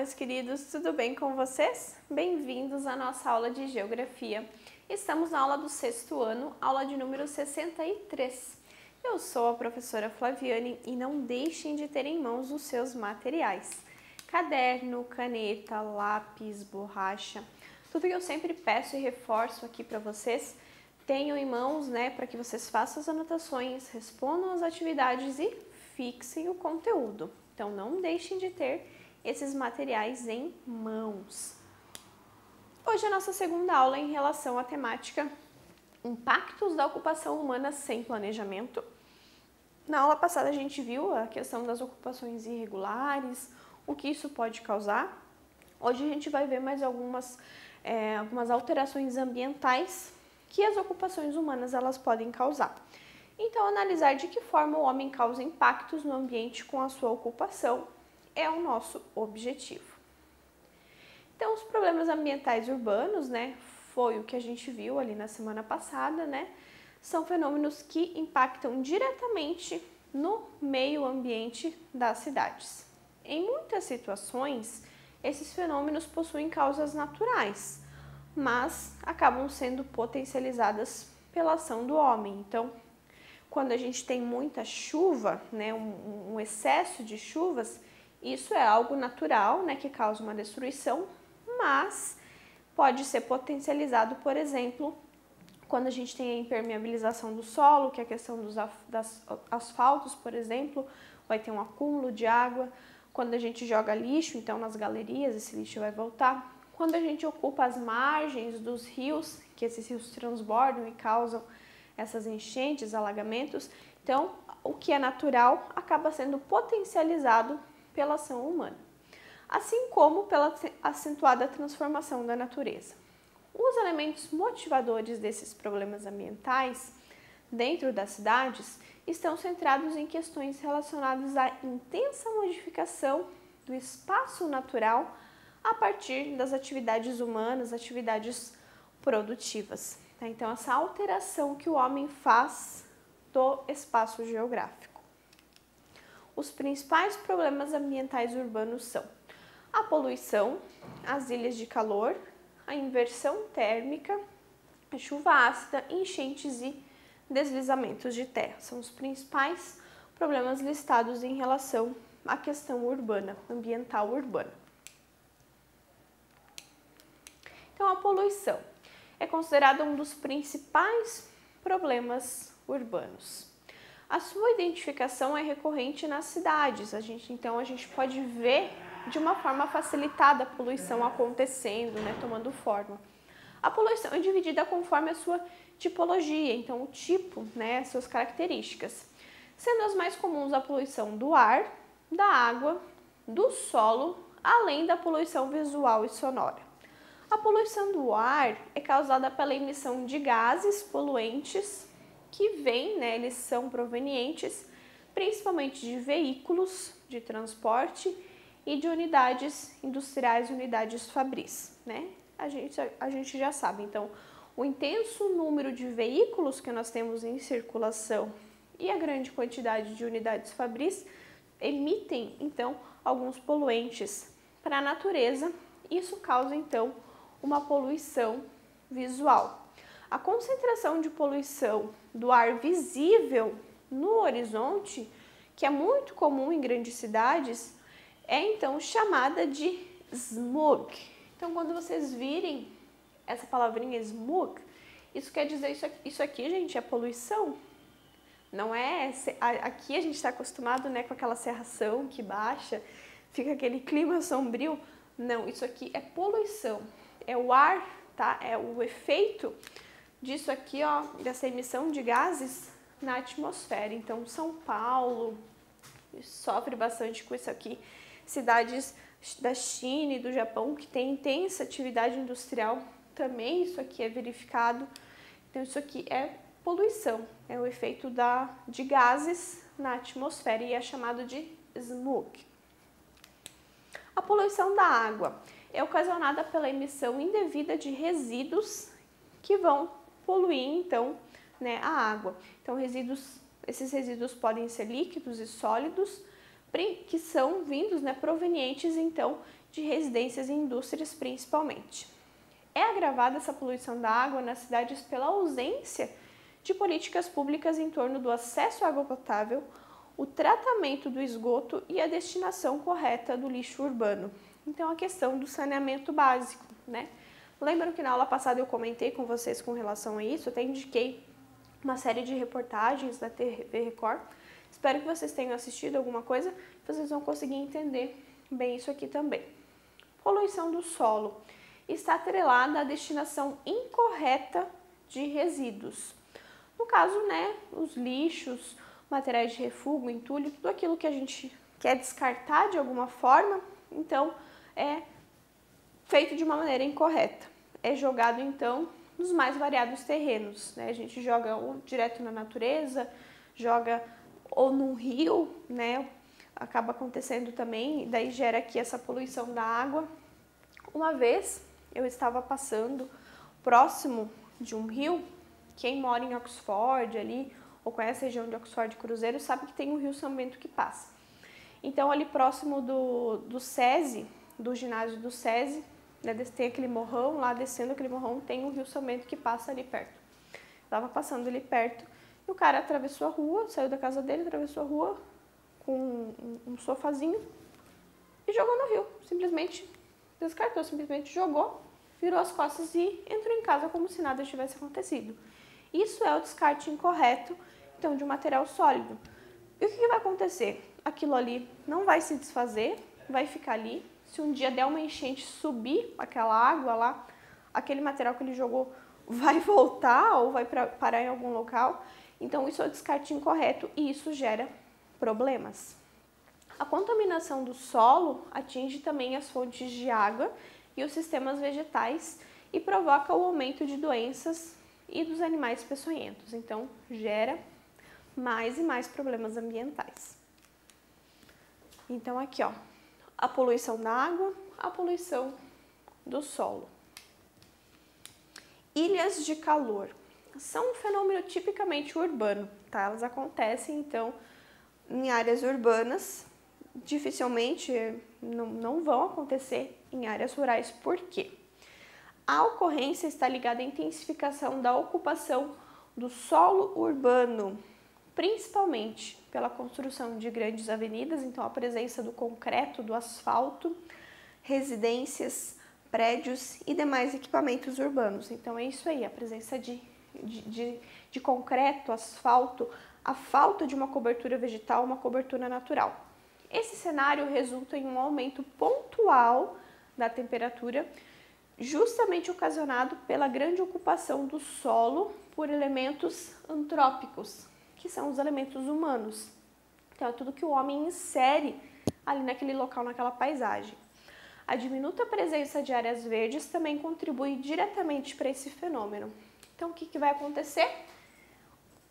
meus queridos, tudo bem com vocês? Bem-vindos à nossa aula de Geografia. Estamos na aula do 6º ano, aula de número 63. Eu sou a professora Flaviane e não deixem de ter em mãos os seus materiais. Caderno, caneta, lápis, borracha, tudo que eu sempre peço e reforço aqui para vocês, tenham em mãos, para que vocês façam as anotações, respondam as atividades e fixem o conteúdo. Então, não deixem de ter esses materiais em mãos. Hoje é a nossa segunda aula em relação à temática Impactos da ocupação humana sem planejamento. Na aula passada a gente viu a questão das ocupações irregulares, o que isso pode causar. Hoje a gente vai ver mais algumas alterações ambientais que as ocupações humanas elas podem causar. Então, analisar de que forma o homem causa impactos no ambiente com a sua ocupação é o nosso objetivo. Então, os problemas ambientais urbanos, foi o que a gente viu ali na semana passada, são fenômenos que impactam diretamente no meio ambiente das cidades. Em muitas situações, esses fenômenos possuem causas naturais, mas acabam sendo potencializadas pela ação do homem. Então, quando a gente tem muita chuva, um excesso de chuvas, isso é algo natural, que causa uma destruição, mas pode ser potencializado, por exemplo, quando a gente tem a impermeabilização do solo, que é a questão dos asfaltos, por exemplo, vai ter um acúmulo de água. Quando a gente joga lixo, então nas galerias, esse lixo vai voltar. Quando a gente ocupa as margens dos rios, que esses rios transbordam e causam essas enchentes, alagamentos, então o que é natural acaba sendo potencializado pela ação humana, assim como pela acentuada transformação da natureza. Os elementos motivadores desses problemas ambientais dentro das cidades estão centrados em questões relacionadas à intensa modificação do espaço natural a partir das atividades humanas, atividades produtivas. Então, essa alteração que o homem faz do espaço geográfico. Os principais problemas ambientais urbanos são a poluição, as ilhas de calor, a inversão térmica, a chuva ácida, enchentes e deslizamentos de terra. São os principais problemas listados em relação à questão urbana, ambiental urbana. Então, a poluição é considerada um dos principais problemas urbanos. A sua identificação é recorrente nas cidades. Então, a gente pode ver de uma forma facilitada a poluição acontecendo, tomando forma. A poluição é dividida conforme a sua tipologia, então o tipo, as suas características. Sendo as mais comuns a poluição do ar, da água, do solo, além da poluição visual e sonora. A poluição do ar é causada pela emissão de gases poluentes que eles são provenientes principalmente de veículos de transporte e de unidades industriais, unidades fabris, A gente já sabe, então, o intenso número de veículos que nós temos em circulação e a grande quantidade de unidades fabris emitem, então, alguns poluentes para a natureza. Isso causa, então, uma poluição visual. A concentração de poluição do ar visível no horizonte, que é muito comum em grandes cidades, é então chamada de smog. Então, quando vocês virem essa palavrinha smog, isso quer dizer isso aqui, gente, é poluição. Não é... Aqui a gente está acostumado, com aquela cerração que baixa, fica aquele clima sombrio. Não, isso aqui é poluição. É o ar, É o efeito disso aqui, dessa emissão de gases na atmosfera. Então, São Paulo sofre bastante com isso aqui. Cidades da China e do Japão que tem intensa atividade industrial, também isso aqui é verificado. Então, isso aqui é poluição, é o efeito de gases na atmosfera e é chamado de smog. A poluição da água é ocasionada pela emissão indevida de resíduos que vão poluir, então, a água. Então, esses resíduos podem ser líquidos e sólidos, que são vindos, provenientes, então, de residências e indústrias principalmente. É agravada essa poluição da água nas cidades pela ausência de políticas públicas em torno do acesso à água potável, o tratamento do esgoto e a destinação correta do lixo urbano. Então, a questão do saneamento básico, né? Lembram que na aula passada eu comentei com vocês com relação a isso, até indiquei uma série de reportagens da TV Record. Espero que vocês tenham assistido alguma coisa, vocês vão conseguir entender bem isso aqui também. Poluição do solo está atrelada à destinação incorreta de resíduos. No caso, né, os lixos, materiais de refúgio, entulho, tudo aquilo que a gente quer descartar de alguma forma, então é feito de uma maneira incorreta. É jogado, então, nos mais variados terrenos, né? A gente joga ou direto na natureza, joga ou num rio, né? Acaba acontecendo também, daí gera aqui essa poluição da água. Uma vez eu estava passando próximo de um rio, quem mora em Oxford ali, ou conhece a região de Oxford Cruzeiro, sabe que tem o rio São Bento que passa. Então ali próximo do SESI, do ginásio do SESI, né, tem aquele morrão, lá descendo aquele morrão tem o rio São Bento que passa ali perto. Estava passando ali perto e o cara atravessou a rua, saiu da casa dele, atravessou a rua com um sofazinho e jogou no rio. Simplesmente descartou, simplesmente jogou, virou as costas e entrou em casa como se nada tivesse acontecido. Isso é o descarte incorreto, então, de um material sólido. E o que vai acontecer? Aquilo ali não vai se desfazer, vai ficar ali. Se um dia der uma enchente, subir aquela água lá, aquele material que ele jogou vai voltar ou vai parar em algum local. Então, isso é o descarte incorreto e isso gera problemas. A contaminação do solo atinge também as fontes de água e os sistemas vegetais e provoca o aumento de doenças e dos animais peçonhentos. Então, gera mais e mais problemas ambientais. Então, aqui, ó, a poluição da água, a poluição do solo. Ilhas de calor são um fenômeno tipicamente urbano, tá? Elas acontecem, então, em áreas urbanas, dificilmente não vão acontecer em áreas rurais. Por quê? A ocorrência está ligada à intensificação da ocupação do solo urbano, principalmente pela construção de grandes avenidas, então a presença do concreto, do asfalto, residências, prédios e demais equipamentos urbanos. Então é isso aí, a presença de concreto, asfalto, a falta de uma cobertura vegetal, uma cobertura natural. Esse cenário resulta em um aumento pontual da temperatura, justamente ocasionado pela grande ocupação do solo por elementos antrópicos, que são os elementos humanos. Então, é tudo que o homem insere ali naquele local, naquela paisagem. A diminuta presença de áreas verdes também contribui diretamente para esse fenômeno. Então, o que vai acontecer?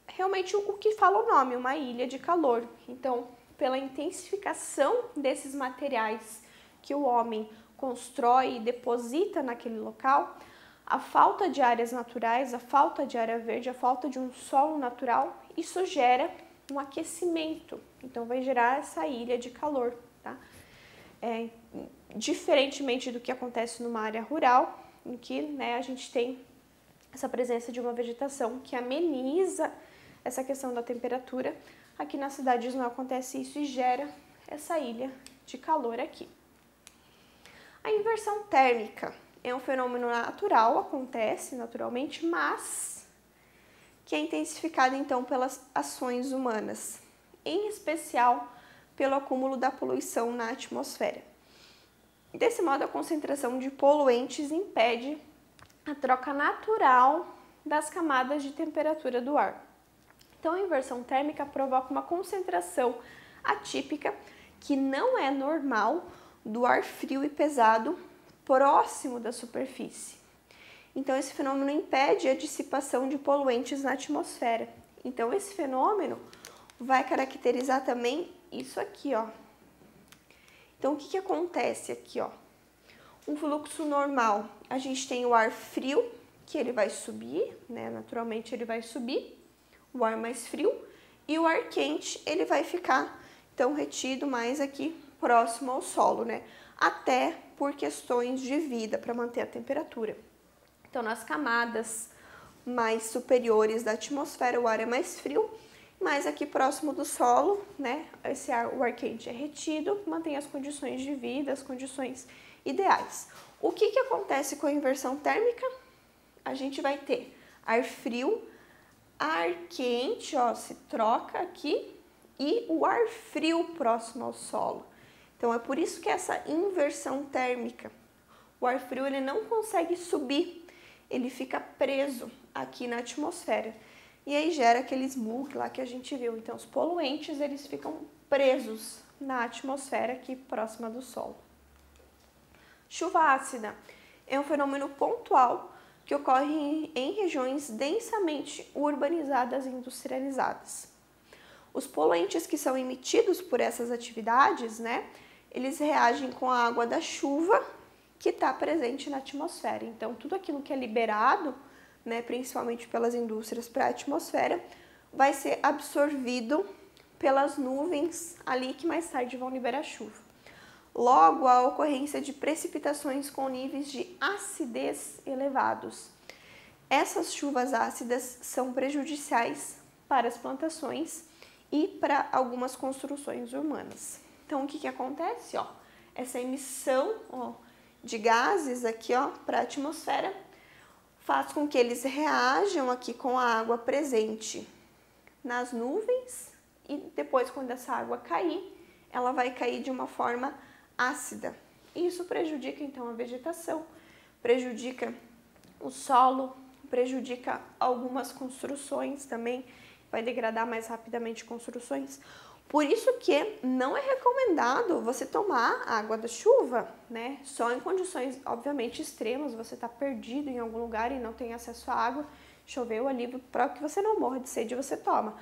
Realmente o que fala o nome, uma ilha de calor. Então, pela intensificação desses materiais que o homem constrói e deposita naquele local, a falta de áreas naturais, a falta de área verde, a falta de um solo natural, isso gera um aquecimento. Então, vai gerar essa ilha de calor, tá? Diferentemente do que acontece numa área rural, em que, né, a gente tem essa presença de uma vegetação que ameniza essa questão da temperatura, aqui nas cidades não acontece isso e gera essa ilha de calor aqui. A inversão térmica é um fenômeno natural, acontece naturalmente, mas que é intensificado então pelas ações humanas, em especial pelo acúmulo da poluição na atmosfera. Desse modo, a concentração de poluentes impede a troca natural das camadas de temperatura do ar. Então, a inversão térmica provoca uma concentração atípica que não é normal do ar frio e pesado próximo da superfície. Então, esse fenômeno impede a dissipação de poluentes na atmosfera. Então, esse fenômeno vai caracterizar também isso aqui, ó. Então, o que acontece aqui, ó? Um fluxo normal, a gente tem o ar frio, que ele vai subir, né? Naturalmente, ele vai subir, o ar mais frio, e o ar quente, ele vai ficar, então, retido mais aqui próximo ao solo, né? até por questões de vida, para manter a temperatura. Então, nas camadas mais superiores da atmosfera, o ar é mais frio, mas aqui próximo do solo, né, o ar quente é retido, mantém as condições de vida, as condições ideais. O que acontece com a inversão térmica? A gente vai ter ar frio, ar quente, ó, se troca aqui, e o ar frio próximo ao solo. Então, é por isso que essa inversão térmica, o ar frio ele não consegue subir, ele fica preso aqui na atmosfera. E aí gera aquele smog lá que a gente viu. Então, os poluentes, eles ficam presos na atmosfera aqui próxima do solo. Chuva ácida é um fenômeno pontual que ocorre em regiões densamente urbanizadas e industrializadas. Os poluentes que são emitidos por essas atividades, né, eles reagem com a água da chuva que está presente na atmosfera. Então, tudo aquilo que é liberado, né, principalmente pelas indústrias para a atmosfera, vai ser absorvido pelas nuvens ali que mais tarde vão liberar chuva. Logo, a ocorrência de precipitações com níveis de acidez elevados. Essas chuvas ácidas são prejudiciais para as plantações e para algumas construções humanas. Então, o que acontece? Ó, essa emissão, ó, de gases aqui, ó, para a atmosfera faz com que eles reajam aqui com a água presente nas nuvens e depois, quando essa água cair, ela vai cair de uma forma ácida. Isso prejudica, então, a vegetação, prejudica o solo, prejudica algumas construções também, vai degradar mais rapidamente construções. Por isso que não é recomendado você tomar água da chuva, né? Só em condições, obviamente, extremas, você está perdido em algum lugar e não tem acesso à água, choveu ali, para que você não morra de sede, você toma.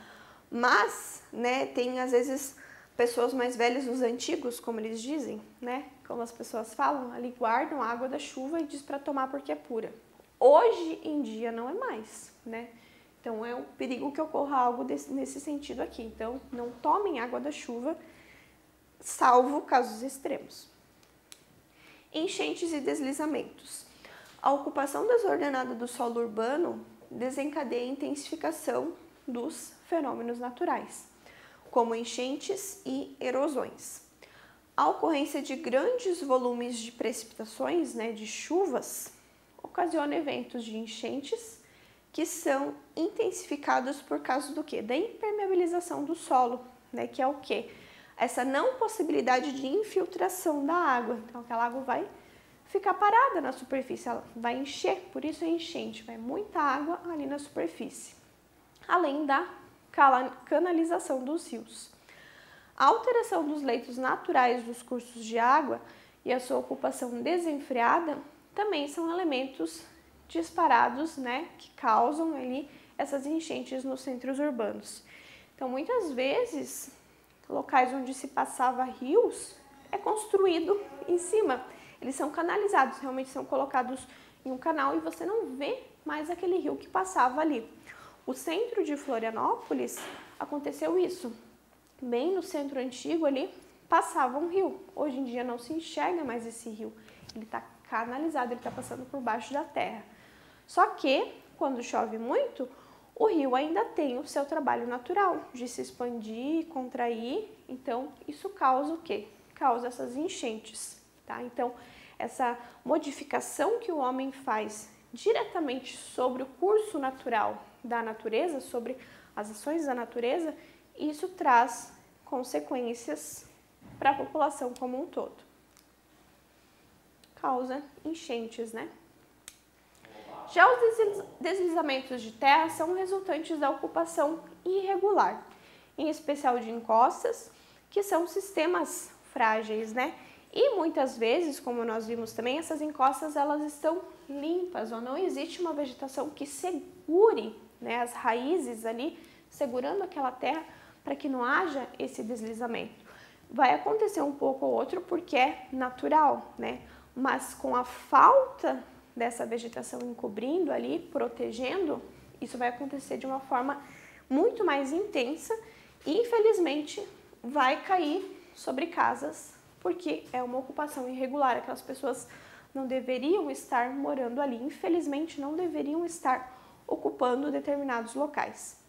Mas, né, tem às vezes pessoas mais velhas, os antigos, como eles dizem, né? Como as pessoas falam, ali guardam a água da chuva e diz para tomar porque é pura. Hoje em dia não é mais, né? Então, é um perigo que ocorra algo nesse sentido aqui. Então, não tomem água da chuva, salvo casos extremos. Enchentes e deslizamentos. A ocupação desordenada do solo urbano desencadeia a intensificação dos fenômenos naturais, como enchentes e erosões. A ocorrência de grandes volumes de precipitações, né, de chuvas, ocasiona eventos de enchentes que são intensificados por causa do quê? Da impermeabilização do solo, né? Que é o quê? Essa não possibilidade de infiltração da água. Então, aquela água vai ficar parada na superfície, ela vai encher, por isso é enchente, vai muita água ali na superfície. Além da canalização dos rios. A alteração dos leitos naturais dos cursos de água e a sua ocupação desenfreada também são elementos disparados, né, que causam ali essas enchentes nos centros urbanos. Então, muitas vezes, locais onde se passava rios é construído em cima. Eles são canalizados, realmente são colocados em um canal e você não vê mais aquele rio que passava ali. O centro de Florianópolis aconteceu isso. Bem no centro antigo ali passava um rio. Hoje em dia não se enxerga mais esse rio. Ele está canalizado, ele está passando por baixo da terra. Só que, quando chove muito, o rio ainda tem o seu trabalho natural de se expandir, contrair. Então, isso causa o quê? Causa essas enchentes, tá? Então, essa modificação que o homem faz diretamente sobre o curso natural da natureza, sobre as ações da natureza, isso traz consequências para a população como um todo. Causa enchentes, né? Já os deslizamentos de terra são resultantes da ocupação irregular, em especial de encostas, que são sistemas frágeis, né? E muitas vezes, como nós vimos também, essas encostas elas estão limpas, ou não existe uma vegetação que segure, né, as raízes ali, segurando aquela terra para que não haja esse deslizamento. Vai acontecer um pouco ou outro porque é natural, né? Mas com a falta dessa vegetação encobrindo ali, protegendo, isso vai acontecer de uma forma muito mais intensa e, infelizmente, vai cair sobre casas porque é uma ocupação irregular, aquelas pessoas não deveriam estar morando ali, infelizmente não deveriam estar ocupando determinados locais.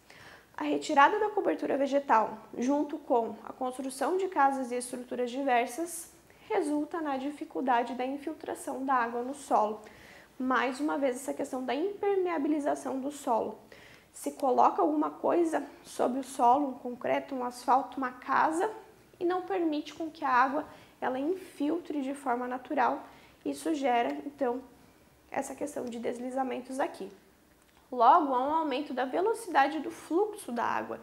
A retirada da cobertura vegetal, junto com a construção de casas e estruturas diversas, resulta na dificuldade da infiltração da água no solo. Mais uma vez, essa questão da impermeabilização do solo. Se coloca alguma coisa sobre o solo, um concreto, um asfalto, uma casa, e não permite com que a água ela infiltre de forma natural, isso gera, então, essa questão de deslizamentos aqui. Logo, há um aumento da velocidade do fluxo da água,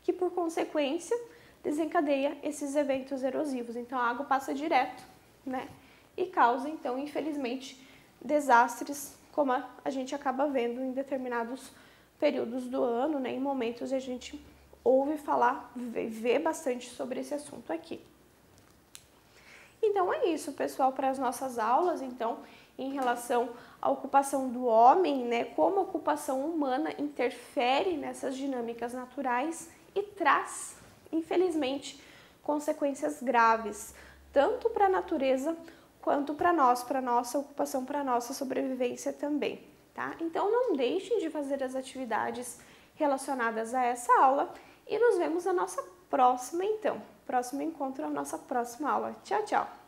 que por consequência desencadeia esses eventos erosivos. Então, a água passa direto, né? E causa, então, infelizmente, desastres, como a gente acaba vendo em determinados períodos do ano, né? Em momentos a gente ouve falar, vê bastante sobre esse assunto aqui. Então, é isso, pessoal, para as nossas aulas, então, em relação à ocupação do homem, né, como a ocupação humana interfere nessas dinâmicas naturais e traz, infelizmente, consequências graves, tanto para a natureza quanto para nós, para a nossa ocupação, para a nossa sobrevivência também, tá? Então, não deixem de fazer as atividades relacionadas a essa aula e nos vemos na nossa próxima, então. Próximo encontro, a nossa próxima aula. Tchau, tchau!